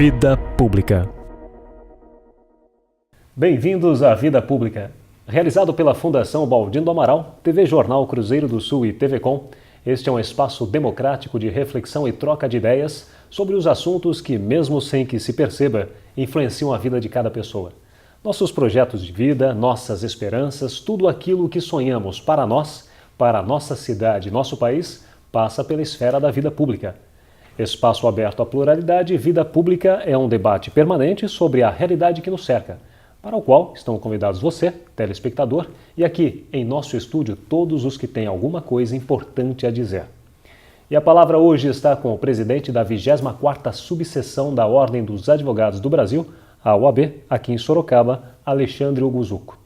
Vida Pública. Bem-vindos à Vida Pública. Realizado pela Fundação Baldino do Amaral, TV Jornal Cruzeiro do Sul e TV Com, este é um espaço democrático de reflexão e troca de ideias sobre os assuntos que, mesmo sem que se perceba, influenciam a vida de cada pessoa. Nossos projetos de vida, nossas esperanças, tudo aquilo que sonhamos para nós, para a nossa cidade e nosso país, passa pela esfera da vida pública. Espaço aberto à pluralidade, Vida Pública é um debate permanente sobre a realidade que nos cerca, para o qual estão convidados você, telespectador, e aqui, em nosso estúdio, todos os que têm alguma coisa importante a dizer. E a palavra hoje está com o presidente da 24ª Subseção da Ordem dos Advogados do Brasil, a OAB, aqui em Sorocaba, Alexandre Oguzzuco.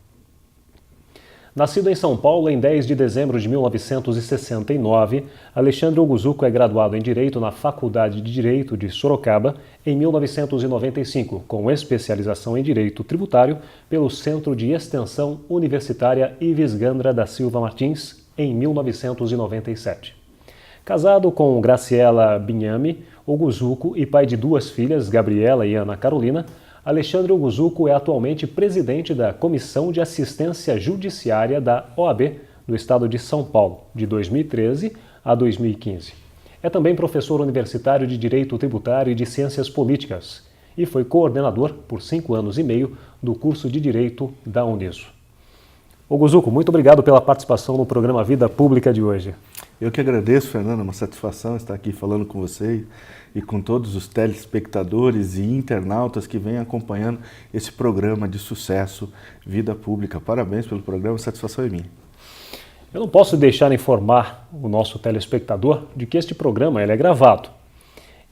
Nascido em São Paulo em 10 de dezembro de 1969, Alexandre Oguzzuco é graduado em Direito na Faculdade de Direito de Sorocaba em 1995, com especialização em Direito Tributário pelo Centro de Extensão Universitária Ives Gandra da Silva Martins, em 1997. Casado com Graciela Bignami Oguzzuco e pai de duas filhas, Gabriela e Ana Carolina, Alexandre Oguzzuco é atualmente presidente da Comissão de Assistência Judiciária da OAB do Estado de São Paulo, de 2013 a 2015. É também professor universitário de Direito Tributário e de Ciências Políticas e foi coordenador, por 5 anos e meio, do curso de Direito da Uniso. Oguzzuco, muito obrigado pela participação no programa Vida Pública de hoje. Eu que agradeço, Fernando, é uma satisfação estar aqui falando com você e com todos os telespectadores e internautas que vêm acompanhando esse programa de sucesso Vida Pública. Parabéns pelo programa, a satisfação é minha. Eu não posso deixar de informar o nosso telespectador de que este programa ele é gravado.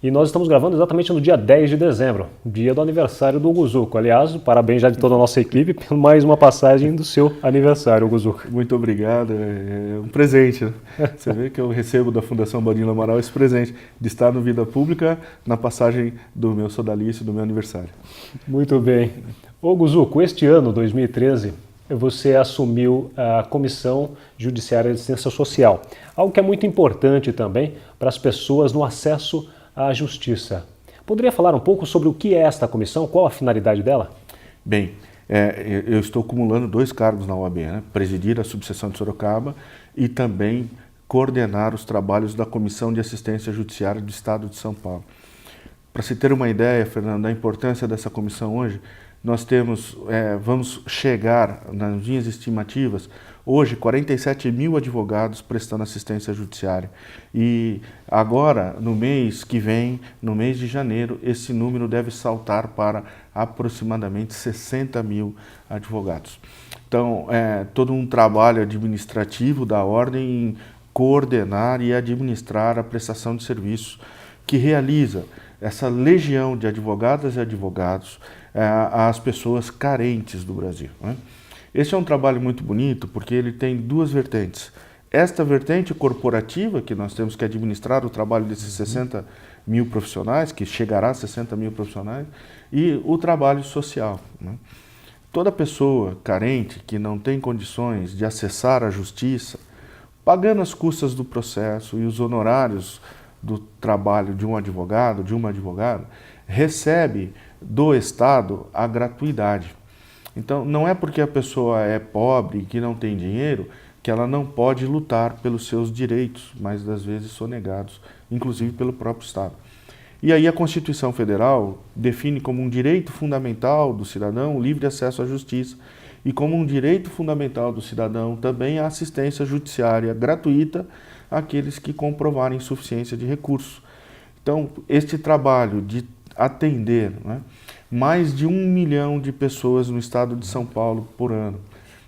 E nós estamos gravando exatamente no dia 10 de dezembro, dia do aniversário do Oguzzuco. Aliás, parabéns já de toda a nossa equipe por mais uma passagem do seu aniversário, Oguzzuco. Muito obrigado, é um presente. Né? Você vê que eu recebo da Fundação Baldino do Amaral esse presente de estar no Vida Pública na passagem do meu sodalício, do meu aniversário. Muito bem. Oguzzuco, este ano, 2013, você assumiu a Comissão Judiciária de Assistência Social, algo que é muito importante também para as pessoas no acesso à justiça. Poderia falar um pouco sobre o que é esta comissão, qual a finalidade dela? Bem, eu estou acumulando 2 cargos na OAB, né? Presidir a subseção de Sorocaba e também coordenar os trabalhos da Comissão de Assistência Judiciária do Estado de São Paulo. Para se ter uma ideia, Fernando, da importância dessa comissão hoje, nós temos, vamos chegar nas minhas estimativas, hoje 47 mil advogados prestando assistência judiciária. E agora, no mês que vem, no mês de janeiro, esse número deve saltar para aproximadamente 60 mil advogados. Então, todo um trabalho administrativo da ordem em coordenar e administrar a prestação de serviços que realiza essa legião de advogadas e advogados às pessoas carentes do Brasil, né? Esse é um trabalho muito bonito porque ele tem 2 vertentes. Esta vertente corporativa, que nós temos que administrar o trabalho desses 60 mil profissionais, que chegará a 60 mil profissionais, e o trabalho social, né? Toda pessoa carente que não tem condições de acessar a justiça, pagando as custas do processo e os honorários do trabalho de um advogado, de uma advogada, recebe do Estado a gratuidade. Então, não é porque a pessoa é pobre e que não tem dinheiro que ela não pode lutar pelos seus direitos, mas das vezes sonegados, inclusive pelo próprio Estado. E aí a Constituição Federal define como um direito fundamental do cidadão o livre acesso à justiça e como um direito fundamental do cidadão também a assistência judiciária gratuita àqueles que comprovarem insuficiência de recursos. Então, este trabalho de atender, né, mais de 1 milhão de pessoas no estado de São Paulo por ano,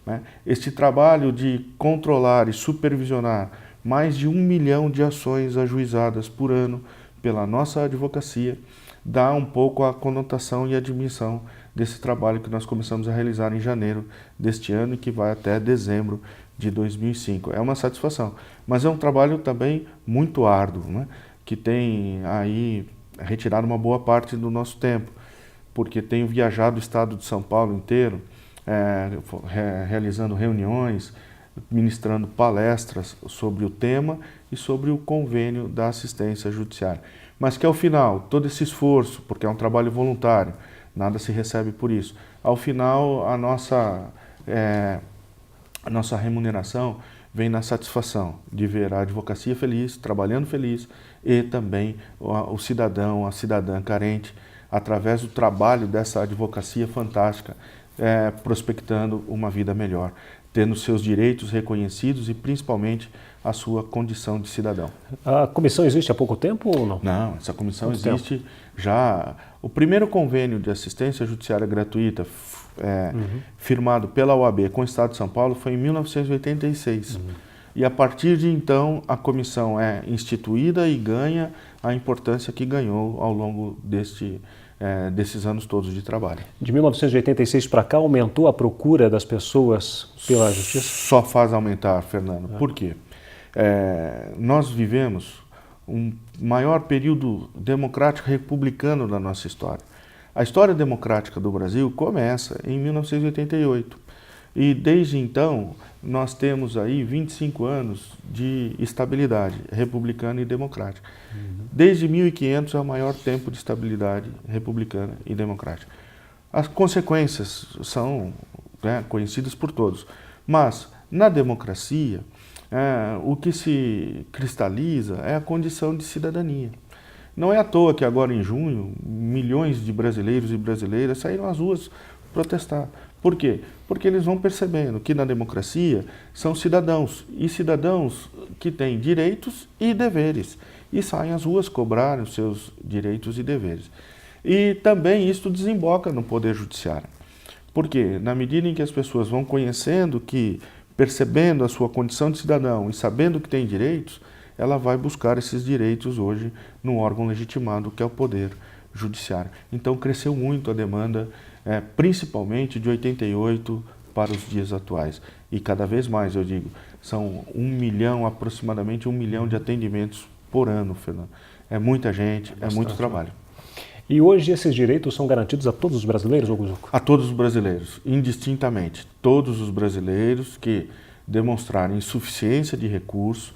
né, este trabalho de controlar e supervisionar mais de 1 milhão de ações ajuizadas por ano pela nossa advocacia, dá um pouco a conotação e a dimensão desse trabalho que nós começamos a realizar em janeiro deste ano e que vai até dezembro de 2005. É uma satisfação, mas é um trabalho também muito árduo, né, que tem aí retirado uma boa parte do nosso tempo, porque tenho viajado o estado de São Paulo inteiro, realizando reuniões, ministrando palestras sobre o tema e sobre o convênio da assistência judiciária. mas que ao final, todo esse esforço, porque é um trabalho voluntário, nada se recebe por isso, ao final a nossa remuneração vem na satisfação de ver a advocacia feliz, trabalhando feliz, e também o cidadão, a cidadã carente, através do trabalho dessa advocacia fantástica, prospectando uma vida melhor, tendo seus direitos reconhecidos e principalmente a sua condição de cidadão. A comissão existe há pouco tempo ou não? Não, essa comissão existe já. O primeiro convênio de assistência judiciária gratuita firmado pela OAB com o Estado de São Paulo foi em 1986. E a partir de então a comissão é instituída e ganha a importância que ganhou ao longo desses anos todos de trabalho. De 1986 para cá aumentou a procura das pessoas pela justiça? Só faz aumentar, Fernando. Por quê? Nós vivemos um maior período democrático republicano da nossa história. A história democrática do Brasil começa em 1988 e desde então nós temos aí 25 anos de estabilidade republicana e democrática. Desde 1500 é o maior tempo de estabilidade republicana e democrática. As consequências são conhecidas por todos, mas na democracia o que se cristaliza é a condição de cidadania. Não é à toa que agora em junho, milhões de brasileiros e brasileiras saíram às ruas protestar. Por quê? Porque eles vão percebendo que na democracia são cidadãos, e cidadãos que têm direitos e deveres, e saem às ruas cobrar os seus direitos e deveres. E também isso desemboca no Poder Judiciário. Porque na medida em que as pessoas vão conhecendo percebendo a sua condição de cidadão e sabendo que tem direitos, ela vai buscar esses direitos hoje no órgão legitimado, que é o Poder Judiciário. Então cresceu muito a demanda, principalmente de 88 para os dias atuais. E cada vez mais, eu digo, são aproximadamente 1 milhão de atendimentos por ano, Fernando. É muita gente, é muito trabalho. E hoje esses direitos são garantidos a todos os brasileiros, Augusto? A todos os brasileiros, indistintamente. Todos os brasileiros que demonstrarem insuficiência de recurso,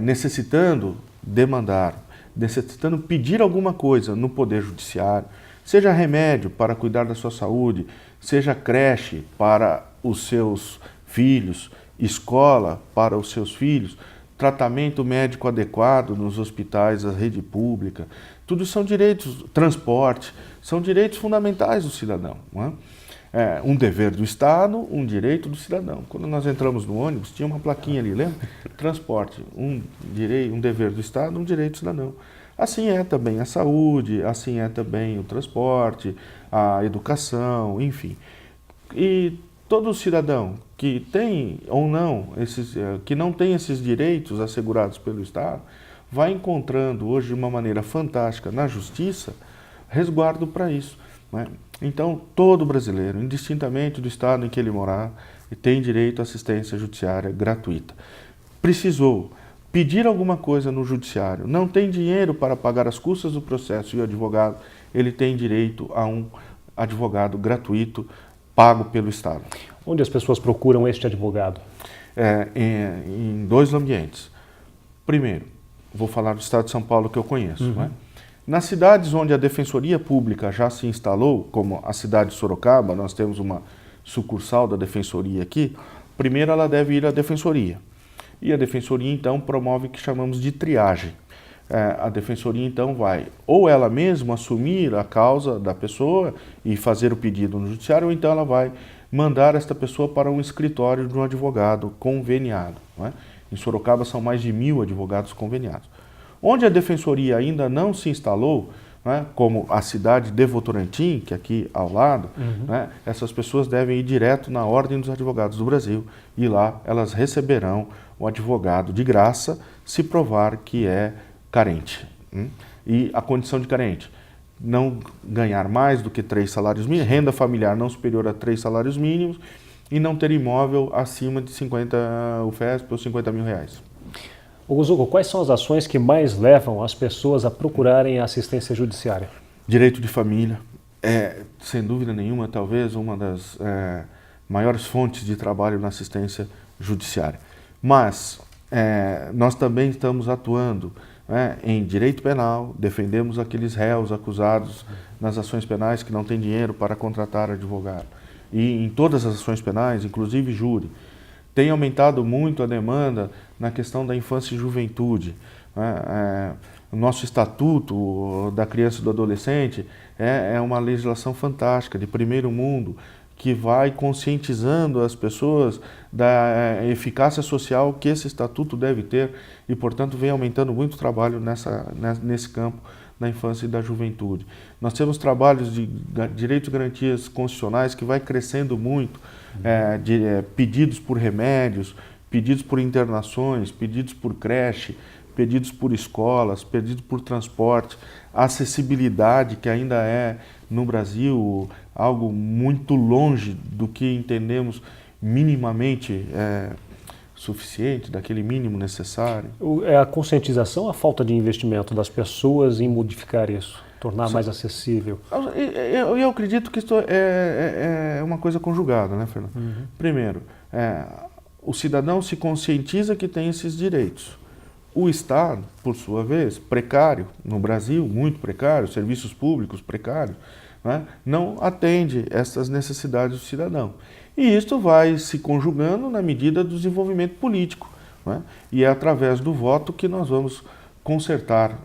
necessitando demandar, necessitando pedir alguma coisa no Poder Judiciário, seja remédio para cuidar da sua saúde, seja creche para os seus filhos, escola para os seus filhos, tratamento médico adequado nos hospitais da rede pública, tudo são direitos, transporte, são direitos fundamentais do cidadão. Não é? Um dever do Estado, um direito do cidadão. Quando nós entramos no ônibus, tinha uma plaquinha ali, lembra? Transporte, um dever do Estado, um direito do cidadão. Assim é também a saúde, assim é também o transporte, a educação, enfim. E todo cidadão que tem ou não, que não tem esses direitos assegurados pelo Estado, vai encontrando hoje de uma maneira fantástica na justiça resguardo para isso. Né? Então, todo brasileiro, indistintamente do estado em que ele morar, tem direito à assistência judiciária gratuita. Precisou pedir alguma coisa no judiciário, não tem dinheiro para pagar as custas do processo e o advogado, ele tem direito a um advogado gratuito pago pelo Estado. Onde as pessoas procuram este advogado? Em dois ambientes. Primeiro, vou falar do Estado de São Paulo que eu conheço. Né? Nas cidades onde a Defensoria Pública já se instalou, como a cidade de Sorocaba, nós temos uma sucursal da Defensoria aqui, primeiro ela deve ir à Defensoria. E a Defensoria, então, promove o que chamamos de triagem. A Defensoria, então, vai ou ela mesma assumir a causa da pessoa e fazer o pedido no judiciário, ou então ela vai mandar esta pessoa para um escritório de um advogado conveniado. Não é? Em Sorocaba são mais de 1.000 advogados conveniados. Onde a Defensoria ainda não se instalou, né, como a cidade de Votorantim, que é aqui ao lado, né, essas pessoas devem ir direto na Ordem dos Advogados do Brasil e lá elas receberão o advogado de graça se provar que é carente. E a condição de carente, não ganhar mais do que 3 salários mínimos, renda familiar não superior a 3 salários mínimos e não ter imóvel acima de 50 UFESP ou 50 mil reais. Augusto, quais são as ações que mais levam as pessoas a procurarem a assistência judiciária? Direito de família é, sem dúvida nenhuma, talvez uma das maiores fontes de trabalho na assistência judiciária. Mas nós também estamos atuando né, em direito penal, defendemos aqueles réus acusados nas ações penais que não têm dinheiro para contratar advogado. E em todas as ações penais, inclusive júri. Tem aumentado muito a demanda na questão da infância e juventude. Né? O nosso Estatuto da Criança e do Adolescente é uma legislação fantástica, de primeiro mundo, que vai conscientizando as pessoas da eficácia social que esse estatuto deve ter e, portanto, vem aumentando muito o trabalho nesse campo da infância e da juventude. Nós temos trabalhos de direitos e garantias constitucionais que vai crescendo muito, pedidos por remédios, pedidos por internações, pedidos por creche, pedidos por escolas, pedidos por transporte, acessibilidade, que ainda é, no Brasil, algo muito longe do que entendemos minimamente suficiente, daquele mínimo necessário. É a conscientização, a falta de investimento das pessoas em modificar isso, tornar mais acessível? Eu acredito que isso é uma coisa conjugada, né, Fernando? Uhum. Primeiro, o cidadão se conscientiza que tem esses direitos. O Estado, por sua vez, precário, no Brasil, muito precário, serviços públicos precários, né, não atende essas necessidades do cidadão. E isto vai se conjugando na medida do desenvolvimento político. Né, e é através do voto que nós vamos consertar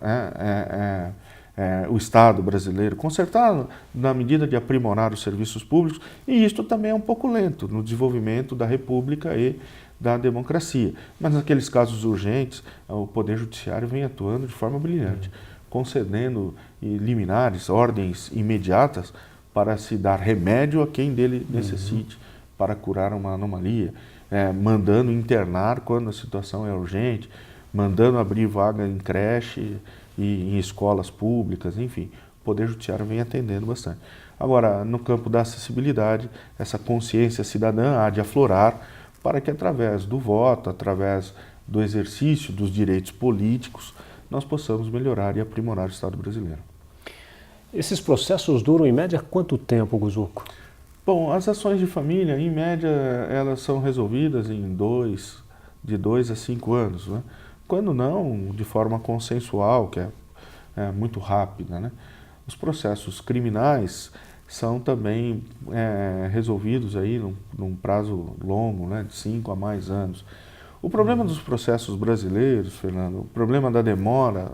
o Estado brasileiro, consertar na medida de aprimorar os serviços públicos, e isto também é um pouco lento no desenvolvimento da República e da democracia. Mas naqueles casos urgentes, o Poder Judiciário vem atuando de forma brilhante, concedendo liminares, ordens imediatas para se dar remédio a quem dele necessite para curar uma anomalia, mandando internar quando a situação é urgente, mandando abrir vaga em creche e em escolas públicas, enfim, o Poder Judiciário vem atendendo bastante. Agora, no campo da acessibilidade, essa consciência cidadã há de aflorar para que através do voto, através do exercício dos direitos políticos, nós possamos melhorar e aprimorar o Estado brasileiro. Esses processos duram em média quanto tempo, Guzuco? Bom, as ações de família, em média, elas são resolvidas em de 2 a 5 anos, né? Quando não, de forma consensual, que é muito rápida, né? Os processos criminais são também resolvidos aí num prazo longo, né, de 5 a mais anos. O problema dos processos brasileiros, Fernando, o problema da demora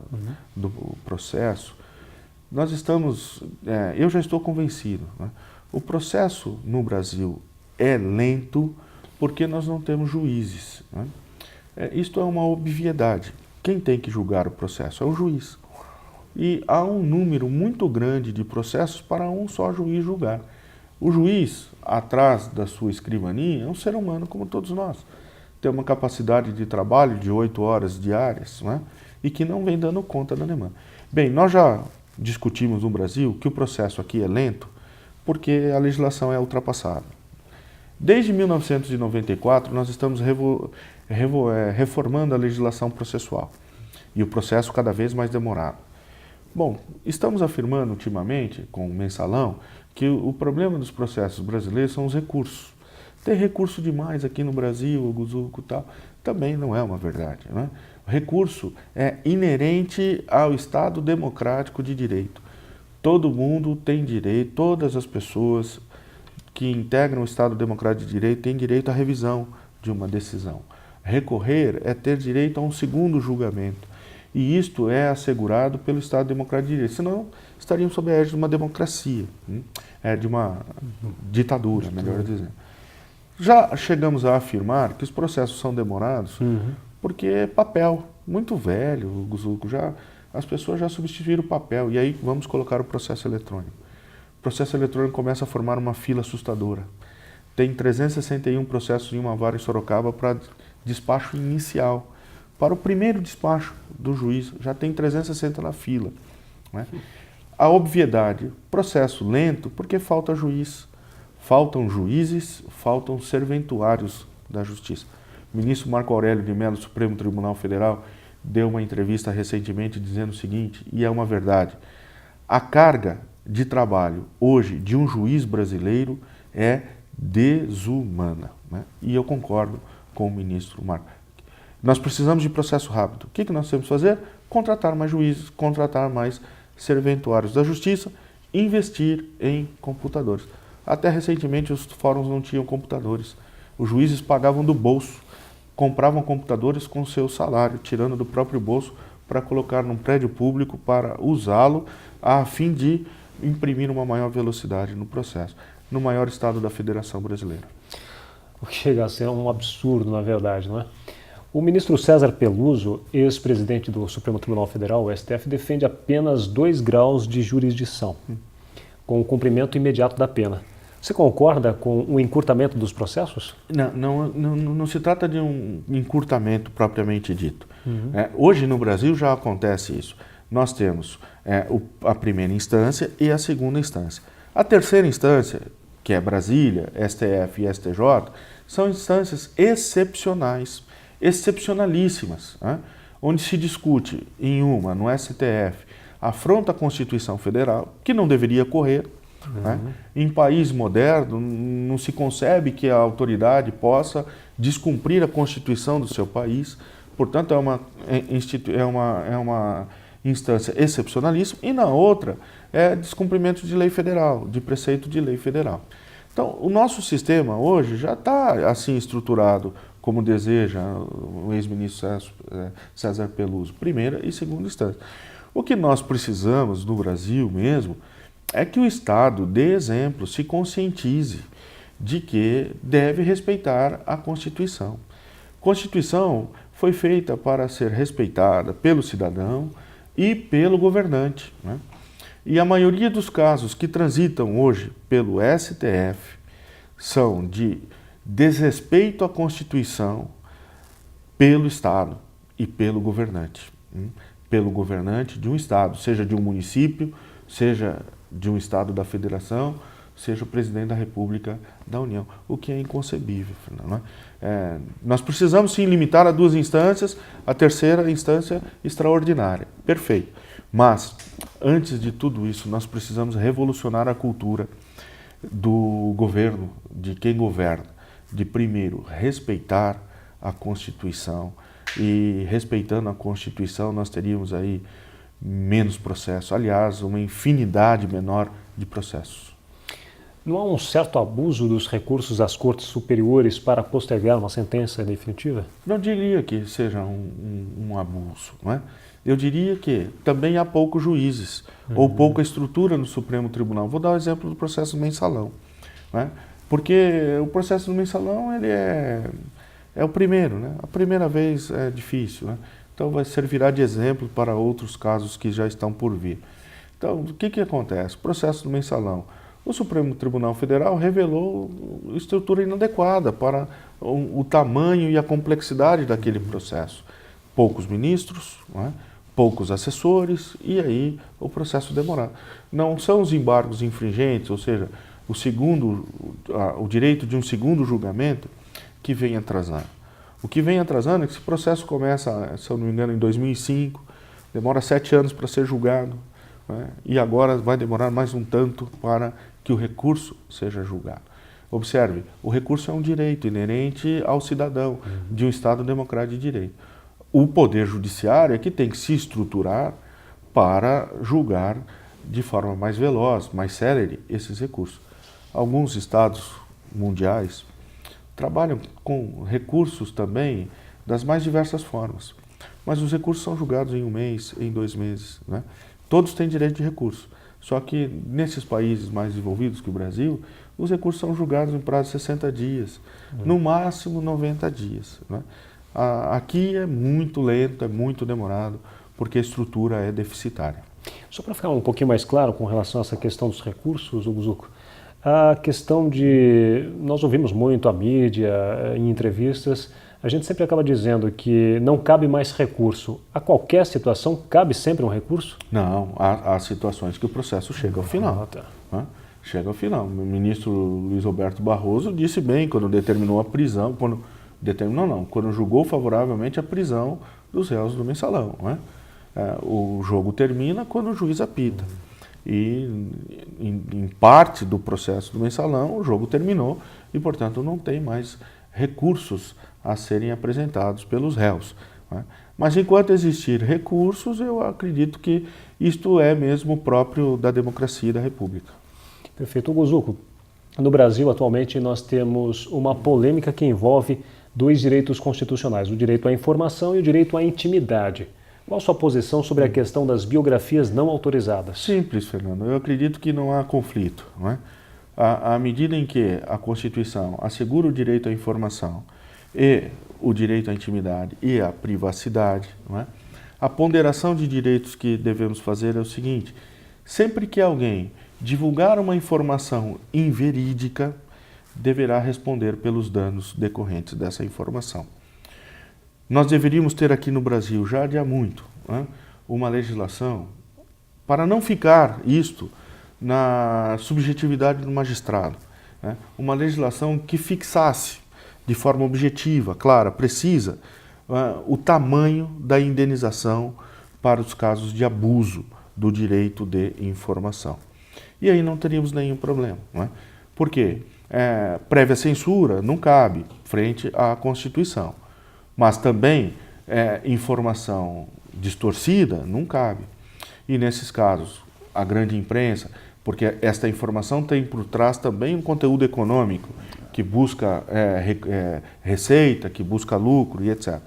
do processo, nós estamos, eu já estou convencido, né, o processo no Brasil é lento porque nós não temos juízes. Né? Isto é uma obviedade. Quem tem que julgar o processo é o juiz. E há um número muito grande de processos para um só juiz julgar. O juiz, atrás da sua escrivaninha, é um ser humano como todos nós. Tem uma capacidade de trabalho de 8 horas diárias, né? E que não vem dando conta da demanda. Bem, nós já discutimos no Brasil que o processo aqui é lento porque a legislação é ultrapassada. Desde 1994, nós estamos reformando a legislação processual e o processo cada vez mais demorado. Bom, estamos afirmando ultimamente, com o mensalão, que o problema dos processos brasileiros são os recursos. Ter recurso demais aqui no Brasil, o Guzuco e tal, também não é uma verdade. Né? O recurso é inerente ao Estado democrático de direito. Todo mundo tem direito, todas as pessoas que integram o Estado democrático de direito têm direito à revisão de uma decisão. Recorrer é ter direito a um segundo julgamento. E isto é assegurado pelo Estado democrático de direito. Senão, estariam sob a égide de uma democracia, de uma ditadura, melhor dizendo. Já chegamos a afirmar que os processos são demorados porque é papel muito velho, Guzuco, as pessoas já substituíram o papel, e aí vamos colocar o processo eletrônico. O processo eletrônico começa a formar uma fila assustadora. Tem 361 processos em uma vara em Sorocaba para despacho inicial. Para o primeiro despacho do juiz, já tem 360 na fila. Né? A obviedade, processo lento porque falta juiz. Faltam juízes, faltam serventuários da justiça. O ministro Marco Aurélio de Mello, do Supremo Tribunal Federal, deu uma entrevista recentemente dizendo o seguinte, e é uma verdade: a carga de trabalho hoje de um juiz brasileiro é desumana. Né? E eu concordo com o ministro Marco. Nós precisamos de processo rápido. O que nós temos que fazer? contratar mais juízes, contratar mais serventuários da justiça, investir em computadores. Até recentemente os fóruns não tinham computadores. Os juízes pagavam do bolso, compravam computadores com seu salário, tirando do próprio bolso para colocar num prédio público para usá-lo a fim de imprimir uma maior velocidade no processo, no maior estado da Federação Brasileira. O que chega a ser um absurdo, na verdade, não é? O ministro César Peluso, ex-presidente do Supremo Tribunal Federal, o STF, defende apenas 2 graus de jurisdição, com o cumprimento imediato da pena. Você concorda com o encurtamento dos processos? Não se trata de um encurtamento propriamente dito. Hoje no Brasil já acontece isso. Nós temos a primeira instância e a segunda instância. A terceira instância, que é Brasília, STF e STJ, são instâncias excepcionais, excepcionalíssimas, onde se discute em uma, no STF, afronta a Constituição Federal, que não deveria ocorrer. Em país moderno, não se concebe que a autoridade possa descumprir a Constituição do seu país. Portanto, é uma instância excepcionalíssima. E na outra, é descumprimento de lei federal, de preceito de lei federal. Então, o nosso sistema hoje já está assim estruturado, como deseja o ex-ministro César Peluso, primeira e segunda instância. O que nós precisamos no Brasil mesmo é que o Estado dê exemplo, se conscientize de que deve respeitar a Constituição. A Constituição foi feita para ser respeitada pelo cidadão e pelo governante, E a maioria dos casos que transitam hoje pelo STF são de desrespeito à Constituição pelo Estado e pelo governante. Pelo governante de um Estado, seja de um município, seja de um Estado da Federação, seja o presidente da República da União, o que é inconcebível, Fernando. Nós precisamos sim limitar a 2 instâncias, a terceira instância extraordinária, perfeito. Mas, antes de tudo isso, nós precisamos revolucionar a cultura do governo, de quem governa, de primeiro respeitar a Constituição, e respeitando a Constituição nós teríamos aí menos processos, aliás, uma infinidade menor de processos. Não há um certo abuso dos recursos às cortes superiores para postergar uma sentença definitiva? Não diria que seja um abuso, não é? Eu diria que também há poucos juízes ou pouca estrutura no Supremo Tribunal. Vou dar o exemplo do processo do mensalão, porque o processo do mensalão ele é o primeiro, A primeira vez é difícil, Então servirá de exemplo para outros casos que já estão por vir. Então, o que acontece? O processo do mensalão. O Supremo Tribunal Federal revelou estrutura inadequada para o tamanho e a complexidade daquele processo. Poucos ministros, poucos assessores e aí o processo demorado. Não são os embargos infringentes, ou seja, o direito de um segundo julgamento que vem atrasando. O que vem atrasando é que esse processo começa, se eu não me engano, em 2005, demora 7 anos para ser julgado, e agora vai demorar mais um tanto para que o recurso seja julgado. Observe, o recurso é um direito inerente ao cidadão de um Estado democrático de direito. O Poder Judiciário é que tem que se estruturar para julgar de forma mais veloz, mais célere, esses recursos. Alguns estados mundiais trabalham com recursos também das mais diversas formas, mas os recursos são julgados em 1 mês, em 2 meses. Todos têm direito de recurso, só que nesses países mais desenvolvidos que o Brasil, os recursos são julgados em prazo de 60 dias, no máximo 90 dias. Aqui é muito lento, é muito demorado, porque a estrutura é deficitária. Só para ficar um pouquinho mais claro com relação a essa questão dos recursos, Zuco, a questão de... Nós ouvimos muito a mídia, em entrevistas, a gente sempre acaba dizendo que não cabe mais recurso. A qualquer situação, cabe sempre um recurso? Não, há situações que o processo chega ao final. Chega ao final. O ministro Luiz Roberto Barroso disse bem quando determinou a prisão, quando julgou favoravelmente a prisão dos réus do mensalão. O jogo termina quando o juiz apita. E em parte do processo do mensalão o jogo terminou e, portanto, não tem mais recursos a serem apresentados pelos réus. Mas enquanto existir recursos, eu acredito que isto é mesmo próprio da democracia e da república. Perfeito. Guzuco, no Brasil atualmente nós temos uma polêmica que envolve dois direitos constitucionais, o direito à informação e o direito à intimidade. Qual a sua posição sobre a questão das biografias não autorizadas? Simples, Fernando. Eu acredito que não há conflito, não é? À medida em que a Constituição assegura o direito à informação e o direito à intimidade e à privacidade, não é? A ponderação de direitos que devemos fazer é o seguinte: sempre que alguém divulgar uma informação inverídica, deverá responder pelos danos decorrentes dessa informação. Nós deveríamos ter aqui no Brasil, já de há muito, né, uma legislação para não ficar isto na subjetividade do magistrado, né, uma legislação que fixasse de forma objetiva, clara, precisa, o tamanho da indenização para os casos de abuso do direito de informação. E aí não teríamos nenhum problema, não é? Por quê? Prévia censura não cabe frente à Constituição, mas também informação distorcida não cabe. E nesses casos, a grande imprensa, porque esta informação tem por trás também um conteúdo econômico, que busca receita, que busca lucro e etc.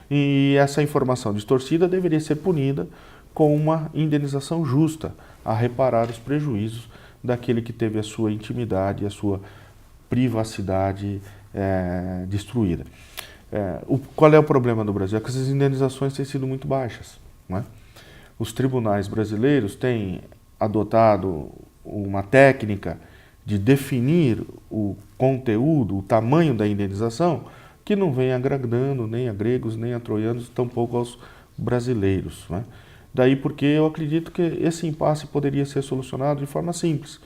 E essa informação distorcida deveria ser punida com uma indenização justa a reparar os prejuízos daquele que teve a sua intimidade e a sua privacidade destruída. Qual é o problema do Brasil? É que essas indenizações têm sido muito baixas, não é? Os tribunais brasileiros têm adotado uma técnica de definir o conteúdo, o tamanho da indenização, que não vem agradando nem a gregos, nem a troianos, tampouco aos brasileiros, não é? Daí porque eu acredito que esse impasse poderia ser solucionado de forma simples.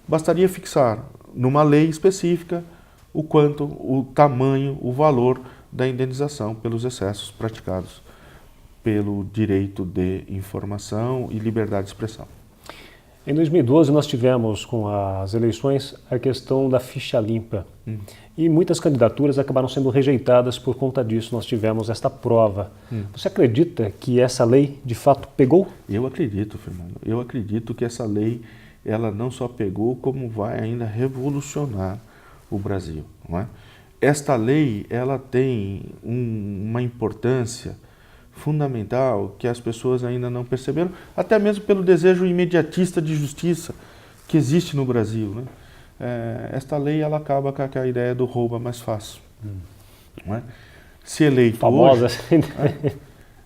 Bastaria fixar numa lei específica o quanto, o tamanho, o valor da indenização pelos excessos praticados pelo direito de informação e liberdade de expressão. Em 2012 nós tivemos com as eleições a questão da ficha limpa e muitas candidaturas acabaram sendo rejeitadas por conta disso. Nós tivemos esta prova. Você acredita que essa lei de fato pegou? Eu acredito, Fernando. Eu acredito que essa lei ela não só pegou, como vai ainda revolucionar o Brasil, não é? Esta lei ela tem uma importância fundamental que as pessoas ainda não perceberam, até mesmo pelo desejo imediatista de justiça que existe no Brasil, né? Esta lei ela acaba com a ideia do rouba mais fácil, não é? Se eleito famosa hoje,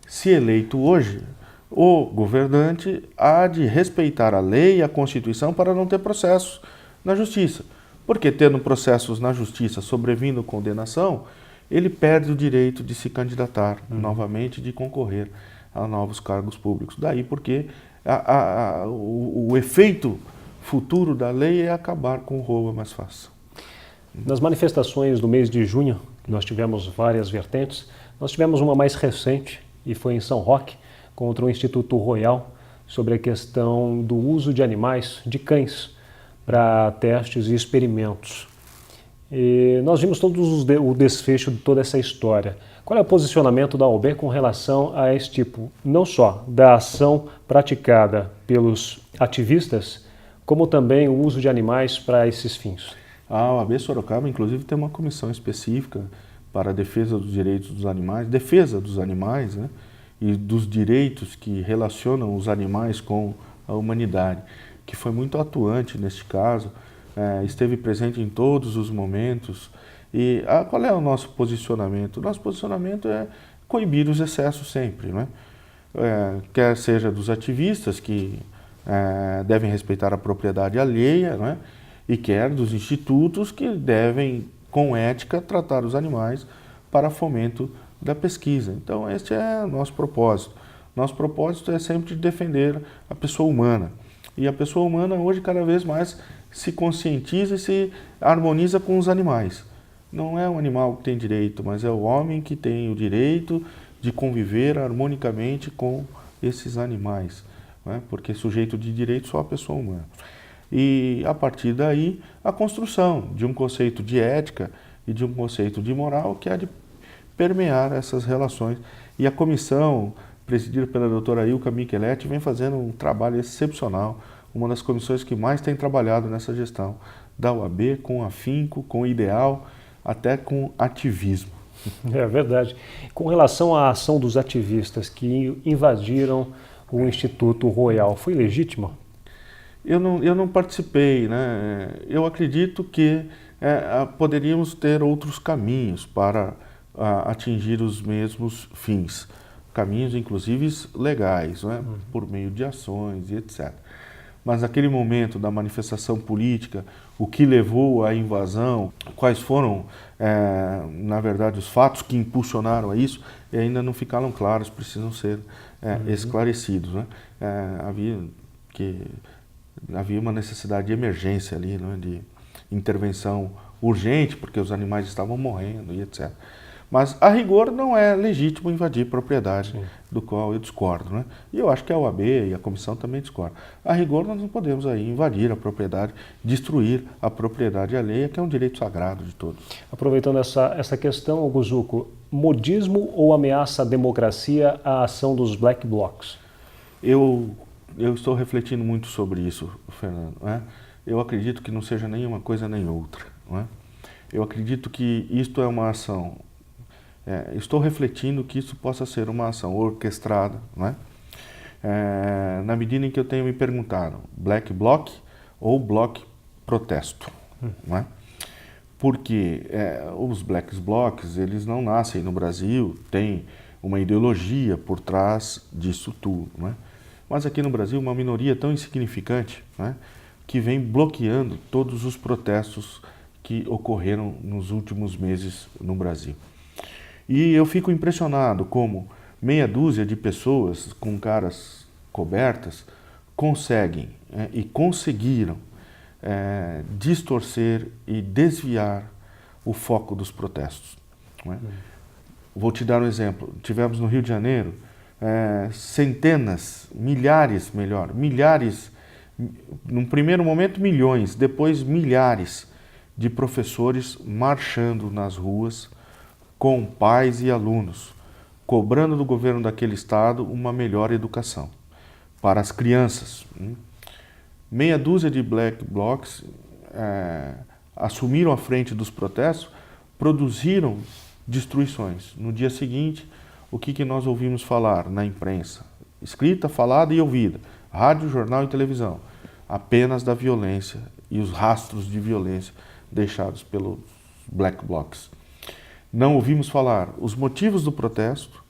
se eleito hoje, o governante há de respeitar a lei e a Constituição para não ter processos na justiça, porque tendo processos na justiça sobrevindo condenação, ele perde o direito de se candidatar novamente, de concorrer a novos cargos públicos. Daí porque o efeito futuro da lei é acabar com o roubo mais fácil. Nas manifestações do mês de junho, nós tivemos várias vertentes, nós tivemos uma mais recente, e foi em São Roque, contra o Instituto Royal, sobre a questão do uso de animais, de cães, para testes e experimentos. E nós vimos o desfecho de toda essa história. Qual é o posicionamento da OAB com relação a esse tipo, não só da ação praticada pelos ativistas, como também o uso de animais para esses fins? A OAB Sorocaba, inclusive, tem uma comissão específica para a defesa dos direitos dos animais, né, e dos direitos que relacionam os animais com a humanidade, que foi muito atuante neste caso. Esteve presente em todos os momentos. E qual é o nosso posicionamento? O nosso posicionamento é coibir os excessos sempre, né? Quer seja dos ativistas, que devem respeitar a propriedade alheia, né? E quer dos institutos, que devem, com ética, tratar os animais para fomento da pesquisa. Então, este é o nosso propósito. Nosso propósito é sempre defender a pessoa humana. E a pessoa humana hoje cada vez mais se conscientiza e se harmoniza com os animais. Não é o animal que tem direito, mas é o homem que tem o direito de conviver harmonicamente com esses animais, né? Porque sujeito de direito só a pessoa humana. E a partir daí a construção de um conceito de ética e de um conceito de moral que há de permear essas relações E a comissão, presidida pela doutora Ilka Micheletti, vem fazendo um trabalho excepcional, uma das comissões que mais tem trabalhado nessa gestão da OAB, com afinco, com ideal, até com ativismo. É verdade. Com relação à ação dos ativistas que invadiram o Instituto Royal, foi legítima? Eu não participei, né? Eu acredito que poderíamos ter outros caminhos para atingir os mesmos fins. Caminhos, inclusive, legais, né? Por meio de ações e etc. Mas naquele momento da manifestação política, o que levou à invasão, quais foram, na verdade, os fatos que impulsionaram a isso, ainda não ficaram claros, precisam ser esclarecidos, né? Havia uma necessidade de emergência ali, né? De intervenção urgente, porque os animais estavam morrendo e etc. Mas, a rigor, não é legítimo invadir propriedade, do qual eu discordo, né? E eu acho que a OAB e a comissão também discordam. A rigor, nós não podemos aí invadir a propriedade, destruir a propriedade alheia, que é um direito sagrado de todos. Aproveitando essa questão, Guzuco, modismo ou ameaça à democracia a ação dos Black Blocs? Eu estou refletindo muito sobre isso, Fernando, né? Eu acredito que não seja nem uma coisa nem outra, né? Eu acredito que isto é uma ação... estou refletindo que isso possa ser uma ação orquestrada, né? Na medida em que eu tenho me perguntado, Black Bloc ou Bloc Protesto, né? Porque os Black Blocs, eles não nascem no Brasil, tem uma ideologia por trás disso tudo, né? Mas aqui no Brasil, uma minoria tão insignificante, né, que vem bloqueando todos os protestos que ocorreram nos últimos meses no Brasil. E eu fico impressionado como meia dúzia de pessoas com caras cobertas conseguem e conseguiram distorcer e desviar o foco dos protestos, não é? Vou te dar um exemplo. Tivemos no Rio de Janeiro centenas, milhares, num primeiro momento milhões, depois milhares de professores marchando nas ruas com pais e alunos, cobrando do governo daquele estado uma melhor educação para as crianças. Meia dúzia de Black Blocs assumiram a frente dos protestos, produziram destruições. No dia seguinte, o que nós ouvimos falar na imprensa? Escrita, falada e ouvida, rádio, jornal e televisão, apenas da violência e os rastros de violência deixados pelos Black Blocs. Não ouvimos falar os motivos do protesto,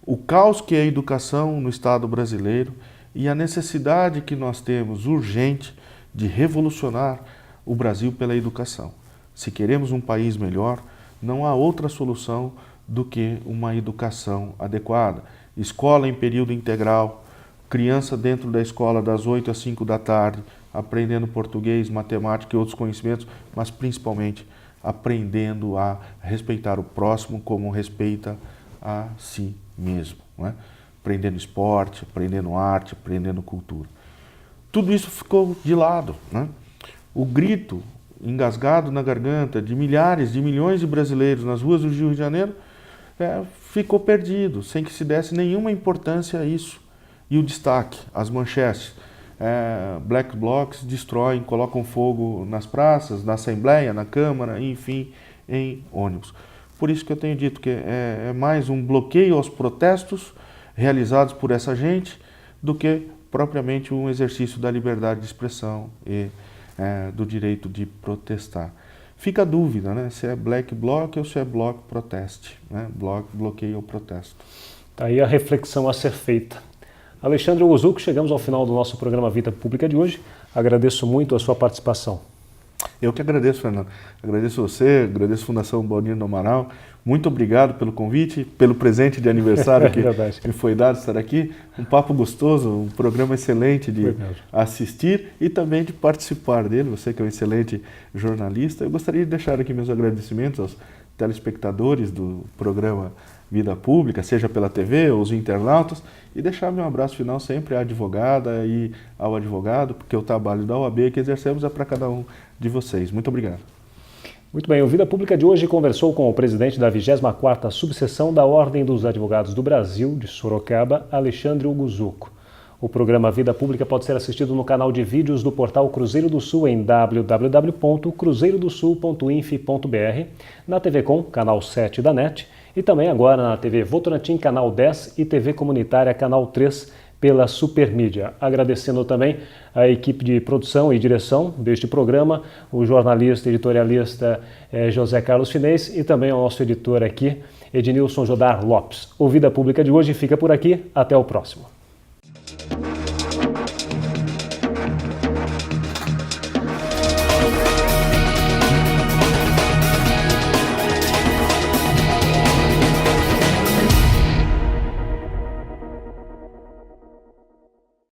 o caos que é a educação no Estado brasileiro e a necessidade que nós temos urgente de revolucionar o Brasil pela educação. Se queremos um país melhor, não há outra solução do que uma educação adequada. Escola em período integral, criança dentro da escola das 8 às 5 da tarde, aprendendo português, matemática e outros conhecimentos, mas principalmente aprendendo a respeitar o próximo como respeita a si mesmo, não é? Aprendendo esporte, aprendendo arte, aprendendo cultura. Tudo isso ficou de lado, né? O grito engasgado na garganta de milhares, de milhões de brasileiros nas ruas do Rio de Janeiro ficou perdido, sem que se desse nenhuma importância a isso. E o destaque, as manchetes. Black Blocs destroem, colocam fogo nas praças, na Assembleia, na Câmara, enfim, em ônibus. Por isso que eu tenho dito que é mais um bloqueio aos protestos realizados por essa gente do que propriamente um exercício da liberdade de expressão e do direito de protestar. Fica a dúvida, né, se é Black Bloc ou se é Bloc Protest, né? Bloqueio ou protesto. Tá aí a reflexão a ser feita. Alexandre Guzuco, chegamos ao final do nosso programa Vida Pública de hoje. Agradeço muito a sua participação. Eu que agradeço, Fernando. Agradeço você, agradeço a Fundação Baldino do Amaral. Muito obrigado pelo convite, pelo presente de aniversário que me foi dado estar aqui. Um papo gostoso, um programa excelente de assistir e também de participar dele. Você que é um excelente jornalista. Eu gostaria de deixar aqui meus agradecimentos aos telespectadores do programa Vida Pública, seja pela TV ou os internautas, e deixar meu abraço final sempre à advogada e ao advogado, porque o trabalho da OAB que exercemos é para cada um de vocês. Muito obrigado. Muito bem, o Vida Pública de hoje conversou com o presidente da 24ª Subseção da Ordem dos Advogados do Brasil, de Sorocaba, Alexandre Uguzuco. O programa Vida Pública pode ser assistido no canal de vídeos do portal Cruzeiro do Sul em www.cruzeirodosul.inf.br, na TV Com, canal 7 da NET, e também agora na TV Votorantim, canal 10 e TV Comunitária, canal 3, pela Supermídia. Agradecendo também a equipe de produção e direção deste programa, o jornalista e editorialista José Carlos Finês e também o nosso editor aqui, Ednilson Jodar Lopes. O Vida Pública de hoje fica por aqui. Até o próximo.